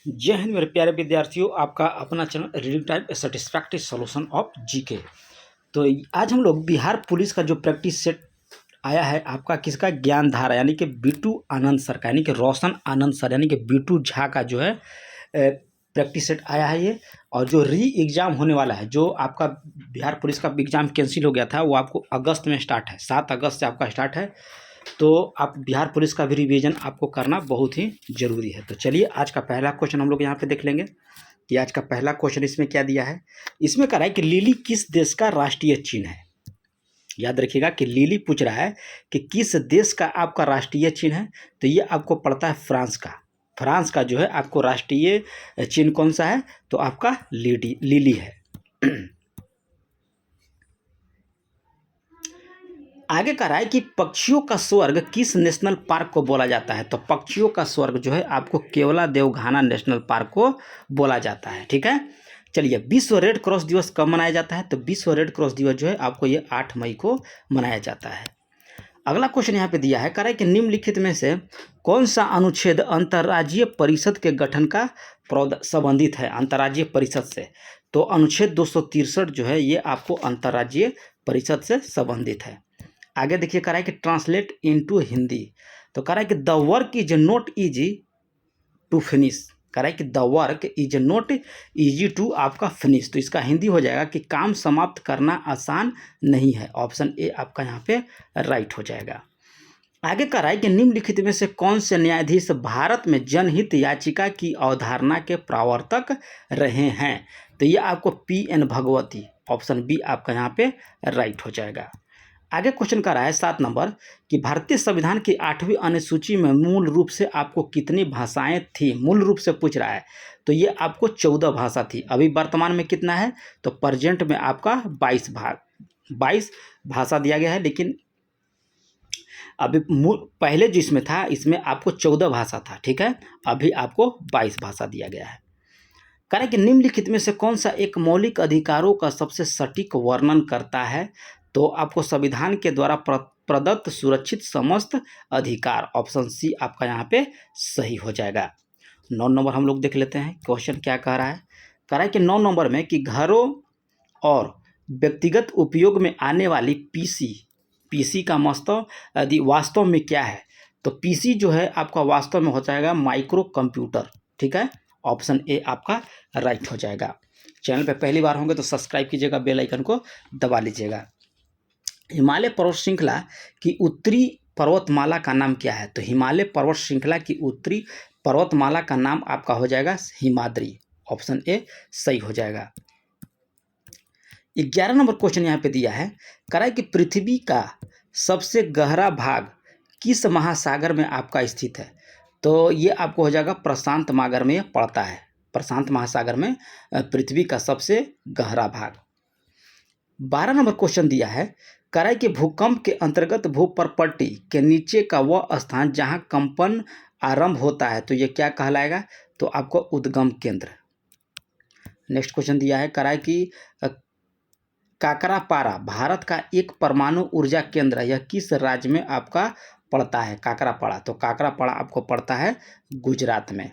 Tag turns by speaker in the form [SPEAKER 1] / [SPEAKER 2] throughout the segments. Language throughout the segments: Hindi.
[SPEAKER 1] जय हिंद मेरे प्यारे विद्यार्थियों, आपका अपना channel reading time satisfactory solution of GK. तो आज हम लोग बिहार पुलिस का जो प्रैक्टिस सेट आया है आपका किसका, ज्ञान धारा यानी कि बीटू आनंद सर का, यानी कि रोशन आनंद सर यानी कि बीटू झा का जो है प्रैक्टिस सेट आया है ये। और जो री एग्ज़ाम होने वाला है, जो आपका बिहार पुलिस का एग्ज़ाम कैंसिल हो गया था, वो आपको अगस्त में स्टार्ट है, 7 अगस्त से आपका स्टार्ट है। तो आप बिहार पुलिस का भी रिवीजन आपको करना बहुत ही ज़रूरी है। तो चलिए आज का पहला क्वेश्चन हम लोग यहाँ पे देख लेंगे कि आज का पहला क्वेश्चन इसमें क्या दिया है। इसमें कह रहा है कि लिली किस देश का राष्ट्रीय चिन्ह है। याद रखिएगा कि लिली पूछ रहा है कि किस देश का आपका राष्ट्रीय चिन्ह है, तो ये आपको पड़ता है फ्रांस का। फ्रांस का जो है आपको राष्ट्रीय चिन्ह कौन सा है, तो आपका लिली है। आगे कह रहा है कि पक्षियों का स्वर्ग किस नेशनल पार्क को बोला जाता है। तो पक्षियों का स्वर्ग जो है आपको केवला देवघाना नेशनल पार्क को बोला जाता है। ठीक है, चलिए विश्व रेड क्रॉस दिवस कब मनाया जाता है। तो विश्व रेड क्रॉस दिवस जो है आपको ये 8 मई को मनाया जाता है। अगला क्वेश्चन यहाँ पे दिया है, कह रहा है कि निम्नलिखित में से कौन सा अनुच्छेद अंतर्राज्यीय परिषद के गठन का संबंधित है अंतर्राज्यीय परिषद से। तो अनुच्छेद 263 जो है ये आपको अंतर्राज्यीय परिषद से संबंधित है। आगे देखिए, कह रहा है कि ट्रांसलेट इनटू हिंदी। तो कह रहा है कि the work is not easy to finish. कह रहा है कि the work is not easy to आपका फिनिश। तो इसका हिंदी हो जाएगा कि काम समाप्त करना आसान नहीं है। ऑप्शन ए आपका यहाँ पे राइट हो जाएगा। आगे कह रहा है कि निम्नलिखित में से कौन से न्यायाधीश भारत में जनहित याचिका की अवधारणा के प्रवर्तक रहे हैं। तो ये आपको PN भगवती, ऑप्शन बी आपका यहाँ पे राइट हो जाएगा। आगे क्वेश्चन कर रहा है 7 नंबर कि भारतीय संविधान की 8वीं अनुसूची में मूल रूप से आपको कितनी भाषाएं थी। मूल रूप से पूछ रहा है, तो ये आपको 14 भाषा थी। अभी वर्तमान में कितना है, तो प्रेजेंट में आपका 22 भाषा दिया गया है। लेकिन अभी पहले जो इसमें था, इसमें आपको 14 भाषा था। ठीक है, अभी आपको 22 भाषा दिया गया है। कह रहा है कि निम्नलिखित में से कौन सा एक मौलिक अधिकारों का सबसे सटीक वर्णन करता है। तो आपको संविधान के द्वारा प्रदत्त सुरक्षित समस्त अधिकार, ऑप्शन सी आपका यहाँ पे सही हो जाएगा। 9 नंबर हम लोग देख लेते हैं क्वेश्चन क्या कह रहा है। कह रहा है कि 9 नंबर में कि घरों और व्यक्तिगत उपयोग में आने वाली पीसी का वास्तव में क्या है। तो पीसी जो है आपका वास्तव में हो जाएगा माइक्रो कंप्यूटर। ठीक है, ऑप्शन ए आपका राइट हो जाएगा। चैनल पे पहली बार होंगे तो सब्सक्राइब कीजिएगा, बेल आइकन को दबा लीजिएगा। हिमालय पर्वत श्रृंखला की उत्तरी पर्वतमाला का नाम क्या है। तो हिमालय पर्वत श्रृंखला की उत्तरी पर्वतमाला का नाम आपका हो जाएगा हिमाद्री, ऑप्शन ए सही हो जाएगा। 11 नंबर क्वेश्चन यहाँ पे दिया है, कह रहा है कि पृथ्वी का सबसे गहरा भाग किस महासागर में आपका स्थित है। तो ये आपको हो जाएगा प्रशांत महासागर में पड़ता है। प्रशांत महासागर में पृथ्वी का सबसे गहरा भाग। 12 नंबर क्वेश्चन दिया है, कह रहा है कि भूकंप के अंतर्गत भूपरपट्टी के नीचे का वह स्थान जहां कंपन आरंभ होता है, तो ये क्या कहलाएगा। तो आपको उद्गम केंद्र। नेक्स्ट क्वेश्चन दिया है, कह रहा है कि काकरापारा भारत का एक परमाणु ऊर्जा केंद्र है, यह किस राज्य में आपका पड़ता है। काकरापाड़ा, तो काकरापाड़ा आपको पड़ता है गुजरात में।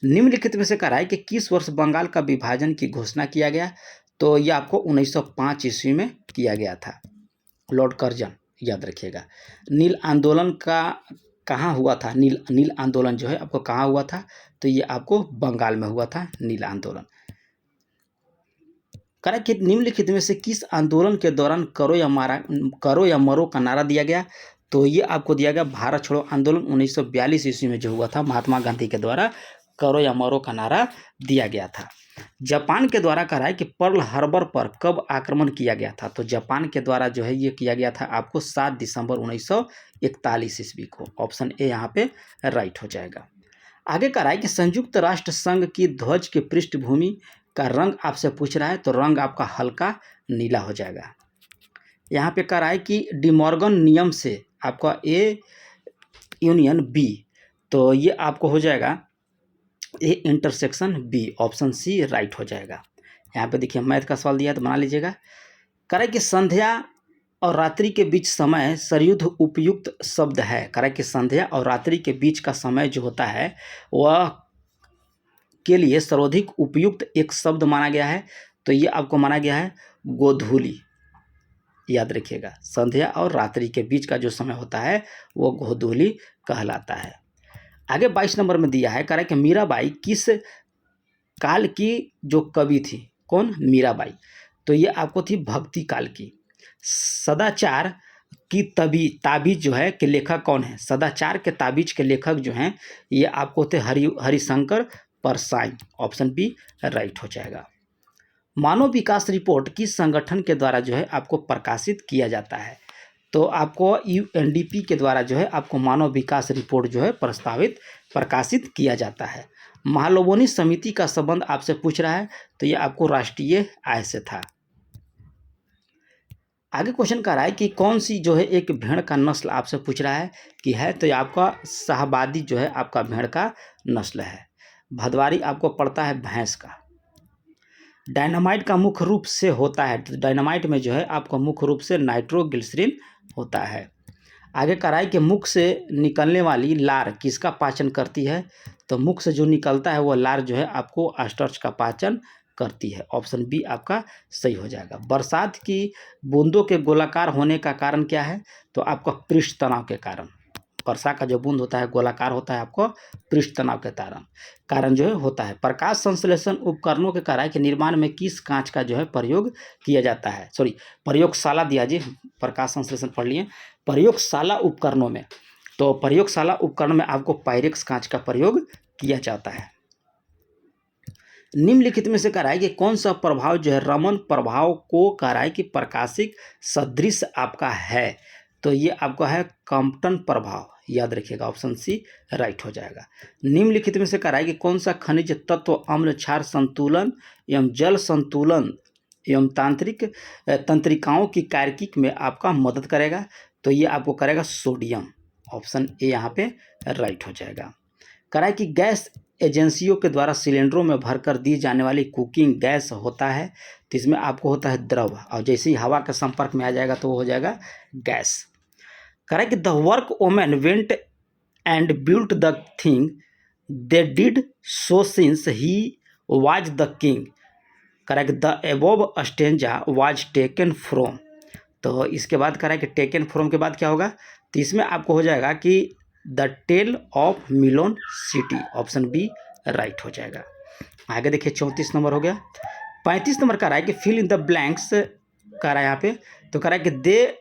[SPEAKER 1] निम्नलिखित में से कह रहा है कि किस वर्ष बंगाल का विभाजन की घोषणा किया गया। तो यह आपको 1905 ईस्वी में किया गया था। लॉर्ड कर्जन, याद रखिएगा। नील आंदोलन का कहाँ हुआ था। नील आंदोलन जो है आपको कहाँ हुआ था, तो ये आपको बंगाल में हुआ था नील आंदोलन। कह रहा है कि निम्नलिखित में से किस आंदोलन के दौरान करो या मरो का नारा दिया गया। तो ये आपको दिया गया भारत छोड़ो आंदोलन 1942 ईस्वी में जो हुआ था, महात्मा गांधी के द्वारा करो या मरो का नारा दिया गया था। जापान के द्वारा कह रहा है कि पर्ल हार्बर पर कब आक्रमण किया गया था। तो जापान के द्वारा जो है ये किया गया था आपको 7 दिसंबर 1941 ईस्वी को, ऑप्शन ए यहाँ पे राइट हो जाएगा। आगे कह रहा है कि संयुक्त राष्ट्र संघ की ध्वज की पृष्ठभूमि का रंग आपसे पूछ रहा है, तो रंग आपका हल्का नीला हो जाएगा। यहाँ पे कह रहा है कि डिमॉर्गन नियम से आपका ए यूनियन बी, तो ये आपको हो जाएगा A intersection B, option C right हो जाएगा। यहाँ पे देखिए मैथ का सवाल दिया है तो बना लीजिएगा। कह रहा है कि संध्या और रात्रि के बीच समय सरयुद्ध उपयुक्त शब्द है। कह रहा है कि संध्या और रात्रि के बीच का समय जो होता है वह के लिए सर्वाधिक उपयुक्त एक शब्द माना गया है, तो ये आपको माना गया है गोधूली। याद रखिएगा, संध्या और रात्रि के बीच का जो समय होता है वो गोधूली कहलाता है। आगे 22 नंबर में दिया है, कह रहा है कि मीराबाई किस काल की जो कवि थी? कौन? मीराबाई। तो ये आपको थी भक्ति काल की। सदाचार की ताबीज जो है के लेखक कौन है? सदाचार के ताबीज के लेखक जो हैं ये आपको थे Harishankar Parsai. Option B right हो जाएगा। मानव विकास रिपोर्ट किस संगठन के द्वारा जो है आपको प्रकाशित किया जाता है? तो आपको यूएनडीपी के द्वारा जो है आपको मानव विकास रिपोर्ट जो है प्रकाशित किया जाता है। महालोबोनी समिति का संबंध आपसे पूछ रहा है, तो ये आपको राष्ट्रीय आय से था। आगे क्वेश्चन कर रहा है कि कौन सी जो है एक भेड़ का नस्ल आपसे पूछ रहा है कि है, तो ये आपका शाहवादी जो है आपका भेड़ का नस्ल है। भदवारी आपको पड़ता है भैंस का। डायनामाइट का मुख्य रूप से होता है, तो डायनामाइट में जो है आपको मुख्य रूप से नाइट्रोग्लिसरीन होता है। आगे कह रहा है कि मुख से निकलने वाली लार किसका पाचन करती है? तो मुख से जो निकलता है वो लार जो है आपको स्टार्च का पाचन करती है। ऑप्शन बी आपका सही हो जाएगा। बरसात की बूंदों के गोलाकार होने का कारण क्या है? तो आपका पृष्ठ तनाव के कारण। वर्षा का जो बूंद होता है गोलाकार होता है आपको पृष्ठ तनाव के कारण जो है होता है। प्रकाश संश्लेषण उपकरणों के कार्य के निर्माण में किस कांच का जो है प्रयोग किया जाता है? सॉरी, प्रयोगशाला दिया जी, प्रकाश संश्लेषण पढ़ लिए। प्रयोगशाला उपकरणों में, तो प्रयोगशाला उपकरण में आपको पायरेक्स कांच का प्रयोग किया जाता है। निम्नलिखित में से कह रहा है कि कौन सा प्रभाव जो है रमन प्रभाव को कह रहा है कि प्रकाशिक सदृश आपका है? तो ये आपका है कॉम्पटन प्रभाव। याद रखिएगा, ऑप्शन सी राइट हो जाएगा। निम्नलिखित में से कह रहा है कि कौन सा खनिज तत्व अम्ल क्षार संतुलन एवं जल संतुलन एवं तंत्रिकाओं की कार्किक में आपका मदद करेगा? तो ये आपको करेगा सोडियम। ऑप्शन ए यहाँ पे राइट हो जाएगा। कह रहा है कि गैस एजेंसियों के द्वारा सिलेंडरों में भरकर दी जाने वाली कुकिंग गैस होता है, तो इसमें आपको होता है द्रव, और जैसे ही हवा के संपर्क में आ जाएगा तो वो हो जाएगा गैस। कह रहा है कि the work women went and built the thing they did so since he was the king. कह रहा है कि the above stanza was taken from. तो इसके बाद कह रहा है कि टेकन फ्रॉम के बाद क्या होगा? तो इसमें आपको हो जाएगा कि the tale of Melon city. Option B right हो जाएगा। आगे देखिए 34 नंबर हो गया। 35 नंबर कह रहा है कि फिल इन द ब्लैंक्स कह रहा है यहाँ पे, तो कह रहा है कि दे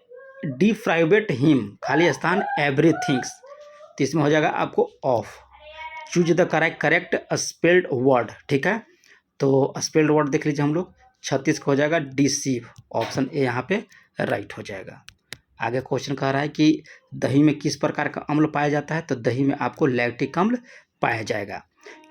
[SPEAKER 1] डिफ्राइवेट हिम, खाली स्थान एवरीथिंग्स, तो इसमें हो जाएगा आपको of. Choose the correct spelled word. ठीक है, तो स्पेल्ड वर्ड देख लीजिए हम लोग। 36 को हो जाएगा डिसीव। ऑप्शन ए यहाँ पे राइट हो जाएगा। आगे क्वेश्चन कह रहा है कि दही में किस प्रकार का अम्ल पाया जाता है? तो दही में आपको लैक्टिक अम्ल पाया जाएगा।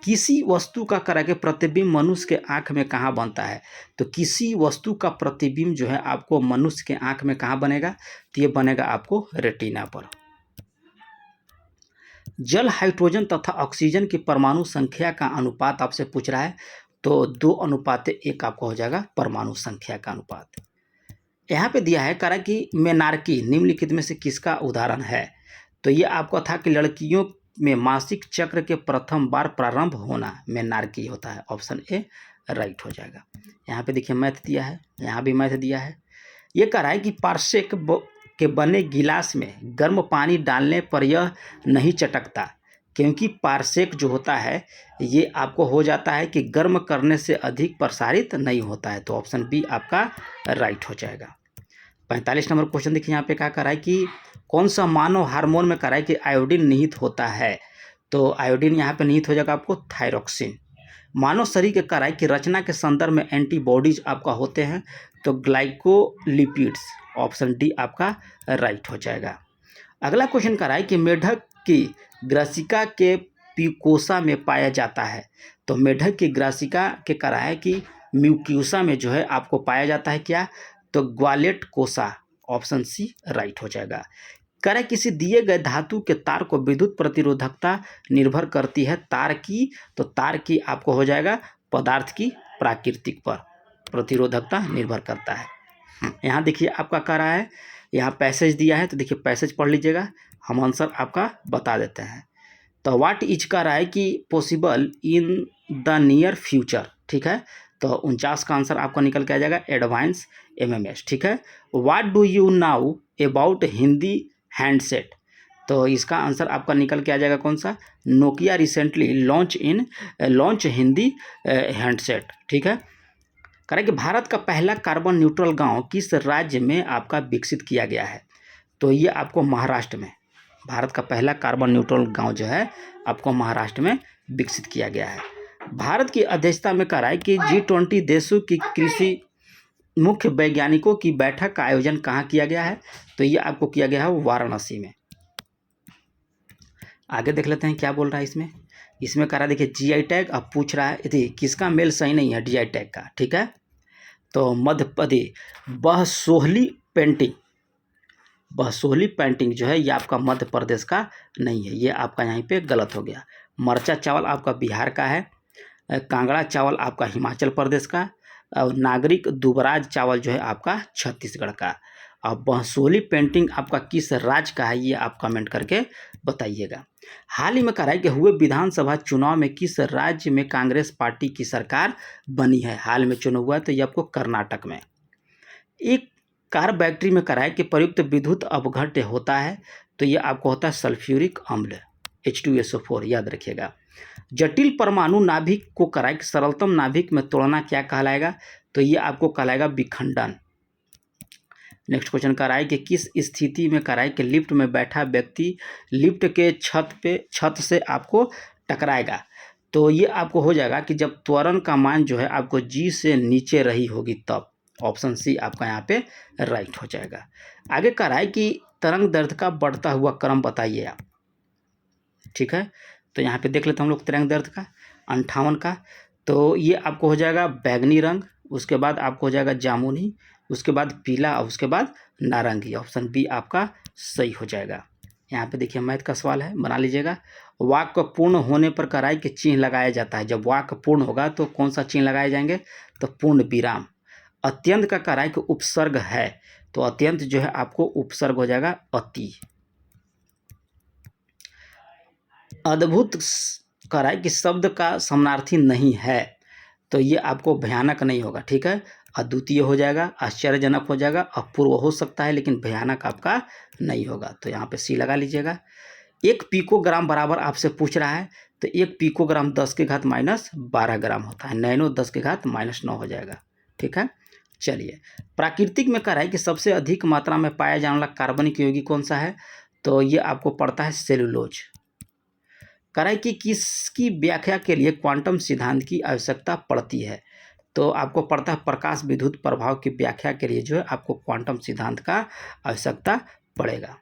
[SPEAKER 1] किसी वस्तु का करा के प्रतिबिंब मनुष्य के आंख में कहाँ बनता है? तो किसी वस्तु का प्रतिबिंब जो है आपको मनुष्य के आंख में कहाँ बनेगा? तो ये बनेगा आपको रेटिना पर। जल, हाइड्रोजन तथा ऑक्सीजन की परमाणु संख्या का अनुपात आपसे पूछ रहा है, तो 2:1 आपको हो जाएगा परमाणु संख्या का अनुपात। यहाँ पे दिया है करा कि मेनार्की निम्नलिखित में से किसका उदाहरण है? तो ये आपको था कि लड़कियों में मासिक चक्र के प्रथम बार प्रारंभ होना मेनार्की होता है। ऑप्शन ए राइट हो जाएगा। यहाँ पे देखिए मैथ दिया है, यहाँ भी मैथ दिया है। ये कह रहा है कि पार्सेक के बने गिलास में गर्म पानी डालने पर यह नहीं चटकता, क्योंकि पार्सेक जो होता है ये आपको हो जाता है कि गर्म करने से अधिक प्रसारित नहीं होता है। तो ऑप्शन बी आपका राइट हो जाएगा। 45 नंबर क्वेश्चन देखिए यहाँ पे क्या कर रहा है कि कौन सा मानव हार्मोन में कर रहा है कि आयोडीन निहित होता है? तो आयोडीन यहाँ पे निहित हो जाएगा आपको थायरोक्सिन। मानव शरीर के कर रहा है कि रचना के संदर्भ में एंटीबॉडीज आपका होते हैं, तो ग्लाइकोलिपिड्स। ऑप्शन डी आपका राइट हो जाएगा। अगला क्वेश्चन कर रहा है कि मेढक की ग्रासिका के प्यूकोसा में पाया जाता है, तो मेढक की ग्रासिका के कर रहा है कि म्यूक्यूसा में जो है आपको पाया जाता है क्या? तो ग्वालेट कोसा। ऑप्शन सी राइट हो जाएगा। करे किसी दिए गए धातु के तार को विद्युत प्रतिरोधकता निर्भर करती है तार की, तो तार की आपको हो जाएगा पदार्थ की प्राकृतिक पर प्रतिरोधकता निर्भर करता है। यहाँ देखिए आपका कह रहा है, यहाँ पैसेज दिया है, तो देखिए पैसेज पढ़ लीजिएगा, हम आंसर आपका बता देते हैं। तो व्हाट इज का रहा है कि possible in the near future, ठीक है। तो 49 का आंसर आपका निकल के आ जाएगा एडवांस एमएमएस, ठीक है। What do you now about Hindi handset, तो इसका आंसर आपका निकल के आ जाएगा कौन सा, Nokia recently launch Hindi handset, ठीक है। करें कि भारत का पहला कार्बन न्यूट्रल गांव किस राज्य में आपका विकसित किया गया है, तो ये आपको महाराष्ट्र में, भारत का पहला कार्बन न्यूट्रल गांव जो है आपको महाराष्ट्र में विकसित किया गया है। भारत की अध्यक्षता में कराए कि G20 देशों की कृषि मुख्य वैज्ञानिकों की बैठक का आयोजन कहाँ किया गया है, तो ये आपको किया गया है वाराणसी में। आगे देख लेते हैं क्या बोल रहा है इसमें कह रहा है, देखिए जीआई टैग अब पूछ रहा है, यदि किसका मेल सही नहीं है जीआई टैग का, ठीक है। तो मध्य प्रदेश बहसोहली पेंटिंग जो है ये आपका मध्य प्रदेश का नहीं है, ये आपका यहाँ पे गलत हो गया। मरचा चावल आपका बिहार का है, कांगड़ा चावल आपका हिमाचल प्रदेश का, और नागरिक दुबराज चावल जो है आपका छत्तीसगढ़ का। और बहसोहली पेंटिंग आपका किस राज्य का है ये आप कमेंट करके बताइएगा। हाल ही में कराए गए हुए विधानसभा चुनाव में किस राज्य में कांग्रेस पार्टी की सरकार बनी है, हाल में चुनाव हुआ है तो ये आपको कर्नाटक में। एक कार बैटरी में कराए कि प्रयुक्त विद्युत अपघट्य होता है, तो ये आपको होता है सल्फ्यूरिक अम्ल H2SO4, याद रखिएगा। जटिल परमाणु नाभिक को कराए कि सरलतम नाभिक में तोड़ना क्या कहलाएगा, तो ये आपको कहलाएगा विखंडन। नेक्स्ट क्वेश्चन कराए कि किस स्थिति में कराए कि लिफ्ट में बैठा व्यक्ति लिफ्ट के छत से आपको टकराएगा, तो ये आपको हो जाएगा कि जब त्वरण का मान जो है आपको G से नीचे रही होगी तब। ऑप्शन सी आपका यहाँ पे राइट हो जाएगा। आगे कराए कि तरंग दैर्ध्य का बढ़ता हुआ क्रम बताइए आप, ठीक है। तो यहाँ पे देख लेते हैं हम लोग तरंग दैर्ध्य का 58 का, तो ये आपको हो जाएगा बैगनी रंग, उसके बाद आपको हो जाएगा जामुनी, उसके बाद पीला और उसके बाद नारंगी। ऑप्शन बी आपका सही हो जाएगा। यहाँ पे देखिए मैथ का सवाल है, बना लीजिएगा। वाक्य पूर्ण होने पर कराई के चिन्ह लगाया जाता है, जब वाक्य पूर्ण होगा तो कौन सा चिन्ह लगाए जाएंगे, तो पूर्ण विराम। अत्यंत का कराई के उपसर्ग है, तो अत्यंत जो है आपको उपसर्ग हो जाएगा अति। अद्भुत कराई कि शब्द का समानार्थी नहीं है, तो ये आपको भयानक नहीं होगा, ठीक है। अद्वितीय हो जाएगा, आश्चर्यजनक हो जाएगा, अपूर्व हो सकता है लेकिन भयानक आपका नहीं होगा, तो यहाँ पे सी लगा लीजिएगा। 1 पिकोग्राम बराबर आपसे पूछ रहा है, तो 1 पिकोग्राम 10 के घात -12 ग्राम होता है, नैनो 10 के घात -9 हो जाएगा, ठीक है। चलिए प्राकृतिक में कह रहा है कि सबसे अधिक मात्रा में पाया जाने वाला कार्बनिक यौगिक कौन सा है, तो ये आपको पड़ता है सेलुलोज। कह रहा है कि किसकी व्याख्या के लिए क्वांटम सिद्धांत की आवश्यकता पड़ती है, तो आपको पड़ता है प्रकाश विद्युत प्रभाव की व्याख्या के लिए जो है आपको क्वांटम सिद्धांत का आवश्यकता पड़ेगा।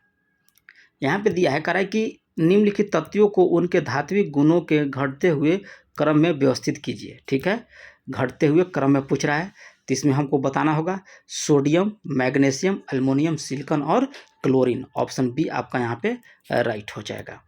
[SPEAKER 1] यहाँ पे दिया है, कह रहा है कि निम्नलिखित तत्वों को उनके धात्विक गुणों के घटते हुए क्रम में व्यवस्थित कीजिए, ठीक है। घटते हुए क्रम में पूछ रहा है, तो इसमें हमको बताना होगा सोडियम, मैग्नीशियम, एल्युमिनियम, सिलिकॉन और क्लोरीन। ऑप्शन बी आपका यहाँ पे राइट हो जाएगा।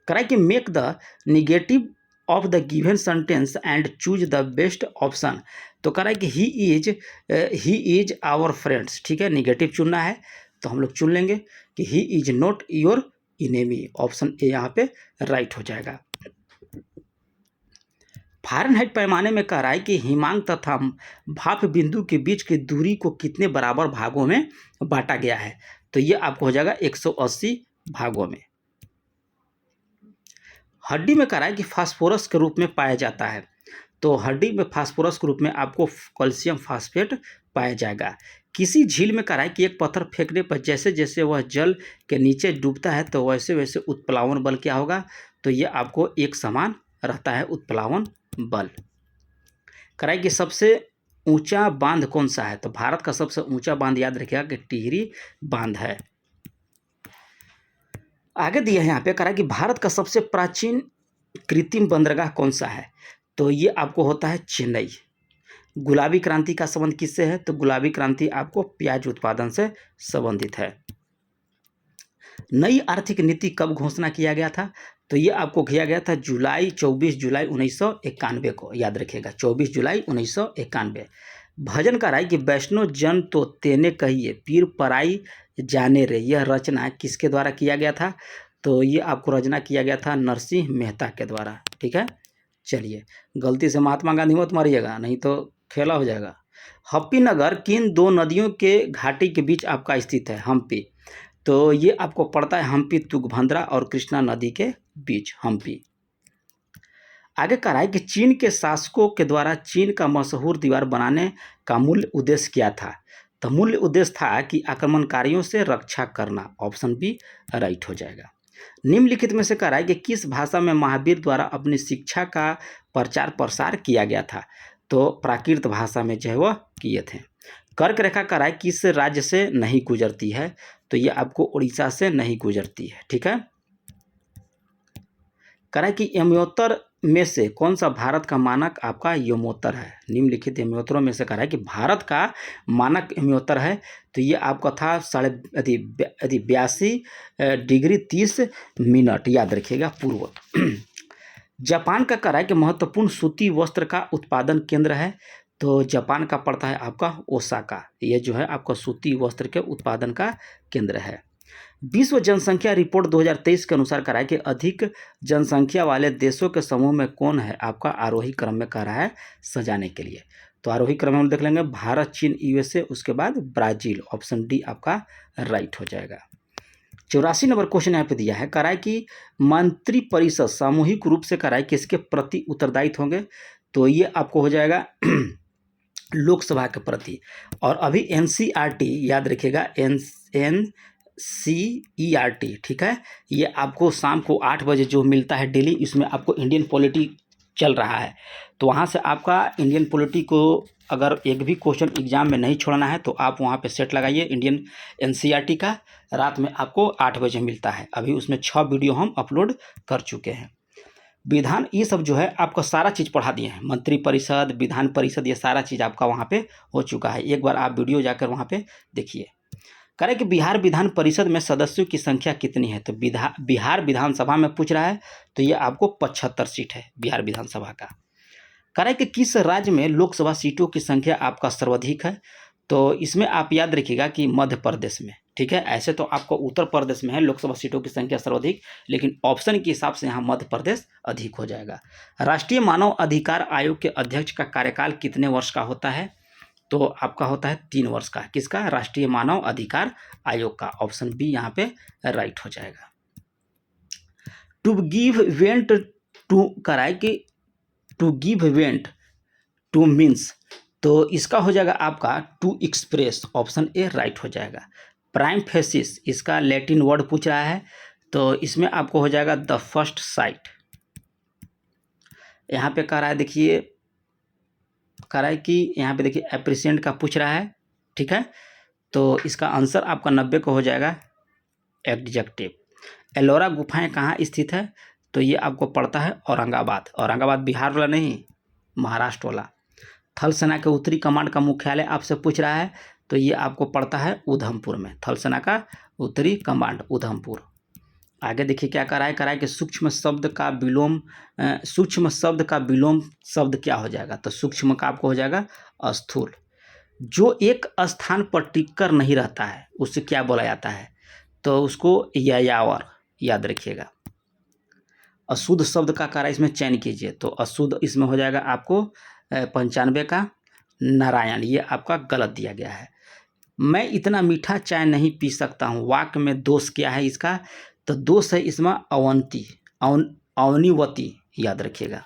[SPEAKER 1] करा कि make the negative of the given sentence and choose the best option, तो कह रहा है कि ही इज आवर फ्रेंड्स, ठीक है। निगेटिव चुनना है तो हम लोग चुन लेंगे कि he is not your enemy. Option A यहाँ पे राइट हो जाएगा। फ़ारेनहाइट पैमाने में कह रहा है कि हिमांक तथा भाप बिंदु के बीच की दूरी को कितने बराबर भागों में बांटा गया है, तो ये आपको हो जाएगा 180 भागों में। हड्डी में कह रहा है कि फास्फोरस के रूप में पाया जाता है, तो हड्डी में फास्फोरस के रूप में आपको कैल्शियम फास्फेट पाया जाएगा। किसी झील में कह रहा है कि एक पत्थर फेंकने पर जैसे जैसे वह जल के नीचे डूबता है तो वैसे वैसे उत्प्लावन बल क्या होगा, तो ये आपको एक समान रहता है उत्प्लावन बल। कह रहा है कि सबसे ऊंचा बांध कौन सा है, तो भारत का सबसे ऊंचा बांध याद रखिएगा कि टिहरी बांध है। आगे दिया है यहाँ पे, कह रहा है कि भारत का सबसे प्राचीन कृत्रिम बंदरगाह कौन सा है, तो ये आपको होता है चेन्नई। गुलाबी क्रांति का संबंध किससे है, तो गुलाबी क्रांति आपको प्याज उत्पादन से संबंधित है। नई आर्थिक नीति कब घोषणा किया गया था, तो ये आपको किया गया था 24 जुलाई 1991 को, याद रखिएगा 24 जुलाई 1991। भजन का राय कि वैष्णो जन तो तेने कहिए पीर पराई जाने रे, यह रचना किसके द्वारा किया गया था, तो ये आपको रचना किया गया था नरसिंह मेहता के द्वारा। ठीक है, चलिए गलती से महात्मा गांधी मत मारिएगा, नहीं तो खेला हो जाएगा। हम्पी नगर किन दो नदियों के घाटी के बीच आपका स्थित है? हम्पी, तो ये आपको पड़ता है हम्पी तुंगभद्रा और कृष्णा नदी के बीच हम्पी। आगे कह रहा है कि चीन के शासकों के द्वारा चीन का मशहूर दीवार बनाने का मूल उद्देश्य क्या था? तो मूल उद्देश्य था कि आक्रमणकारियों से रक्षा करना। ऑप्शन बी राइट हो जाएगा। निम्नलिखित में से कह रहा है कि किस भाषा में महावीर द्वारा अपनी शिक्षा का प्रचार प्रसार किया गया था? तो प्राकृत भाषा में जो है वह किए थे। कर्क रेखा कह रहा है किस राज्य से नहीं गुजरती है? तो ये आपको उड़ीसा से नहीं गुजरती है। ठीक है, कह रहा है कि यमोत्तर में से कौन सा भारत का मानक आपका यमोत्तर है? निम्नलिखित यमोत्तरों में से कह रहा है कि भारत का मानक यमोत्तर है, तो ये आपका था 82°30' याद रखिएगा पूर्व। जापान का कह रहा है कि महत्वपूर्ण सूती वस्त्र का उत्पादन केंद्र है, तो जापान का पड़ता है आपका ओसाका। ये जो है आपका सूती वस्त्र के उत्पादन का केंद्र है। विश्व जनसंख्या रिपोर्ट 2023 के अनुसार कह रहा है कि अधिक जनसंख्या वाले देशों के समूह में कौन है आपका आरोही क्रम में कह रहा है सजाने के लिए? तो आरोही क्रम में हम देख लेंगे भारत, चीन, यूएसए, उसके बाद ब्राजील। ऑप्शन डी आपका राइट हो जाएगा। 84 नंबर क्वेश्चन यहाँ पे दिया है, कह रहा है कि मंत्रिपरिषद सामूहिक रूप से कह रहा है किसके प्रति उत्तरदायित्व होंगे? तो ये आपको हो जाएगा लोकसभा के प्रति। और अभी NCERT याद रखिएगा, NCERT, ठीक है, ये आपको शाम को 8 बजे जो मिलता है डेली, इसमें आपको इंडियन पॉलिटी चल रहा है, तो वहाँ से आपका इंडियन पॉलिटी को अगर एक भी क्वेश्चन एग्जाम में नहीं छोड़ना है तो आप वहाँ पे सेट लगाइए इंडियन NCERT का। रात में आपको 8 बजे मिलता है। अभी उसमें 6 वीडियो हम अपलोड कर चुके हैं। विधान, ये सब जो है आपका सारा चीज़ पढ़ा दिए हैं, मंत्रिपरिषद, विधान परिषद, ये सारा चीज़ आपका वहाँ पे हो चुका है। एक बार आप वीडियो जाकर वहाँ पे देखिए। कह रहे कि बिहार विधान परिषद में सदस्यों की संख्या कितनी है? तो बिहार विधानसभा में पूछ रहा है, तो ये आपको 75 सीट है बिहार विधानसभा का। कह रहा है कि किस राज्य में लोकसभा सीटों की संख्या आपका सर्वाधिक है? तो इसमें आप याद रखिएगा कि मध्य प्रदेश में। ठीक है, ऐसे तो आपको उत्तर प्रदेश में है लोकसभा सीटों की संख्या सर्वाधिक, लेकिन ऑप्शन के हिसाब से यहाँ मध्य प्रदेश अधिक हो जाएगा। राष्ट्रीय मानव अधिकार आयोग के अध्यक्ष का कार्यकाल कितने वर्ष का होता है? तो आपका होता है 3 वर्ष का। किसका? राष्ट्रीय मानव अधिकार आयोग का। ऑप्शन बी यहाँ पे राइट हो जाएगा। टू गिव वेंट टू कराए कि to give went to means, तो इसका हो जाएगा आपका to express. Option A right हो जाएगा। प्राइम फेसिस, इसका लैटिन वर्ड पूछ रहा है, तो इसमें आपको हो जाएगा द फर्स्ट साइट। यहाँ पे कह रहा है, देखिए कह रहा है कि यहाँ पे देखिए एप्रिसिएंट का पूछ रहा है। ठीक है, तो इसका आंसर आपका 90 को हो जाएगा एडजेक्टिव। एलोरा गुफाएं कहाँ स्थित है? तो ये आपको पड़ता है औरंगाबाद। औरंगाबाद बिहार वाला नहीं, महाराष्ट्र वाला। थल सेना के उत्तरी कमांड का मुख्यालय आपसे पूछ रहा है, तो ये आपको पड़ता है उधमपुर में। थल सेना का उत्तरी कमांड उधमपुर। आगे देखिए क्या कह रहा है कि सूक्ष्म शब्द का विलोम शब्द क्या हो जाएगा? तो सूक्ष्म का आपको हो जाएगा स्थूल। जो एक स्थान पर टिककर नहीं रहता है उससे क्या बोला जाता है? तो उसको यायावर याद रखिएगा। अशुद्ध शब्द का कार्य इसमें चयन कीजिए, तो अशुद्ध इसमें हो जाएगा आपको 95 का नारायण। ये आपका गलत दिया गया है। मैं इतना मीठा चाय नहीं पी सकता हूँ, वाक्य में दोष क्या है इसका? तो दोष है इसमें अवनीवती, याद रखिएगा।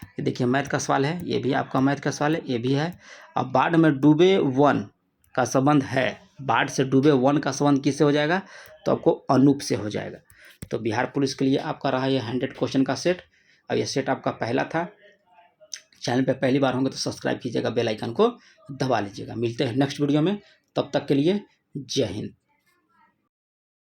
[SPEAKER 1] ये देखिए मैथ का सवाल है, ये भी आपका मैथ का सवाल है, ये भी है। अब बाढ़ में डूबे वन का संबंध है, बाढ़ से डूबे वन का संबंध किससे हो जाएगा? तो आपको अनूप से हो जाएगा। तो बिहार पुलिस के लिए आपका रहा ये 100 क्वेश्चन का सेट। और ये सेट आपका पहला था। चैनल पे पहली बार होंगे तो सब्सक्राइब कीजिएगा, बेल आइकन को दबा लीजिएगा। मिलते हैं नेक्स्ट वीडियो में, तब तक के लिए जय हिंद।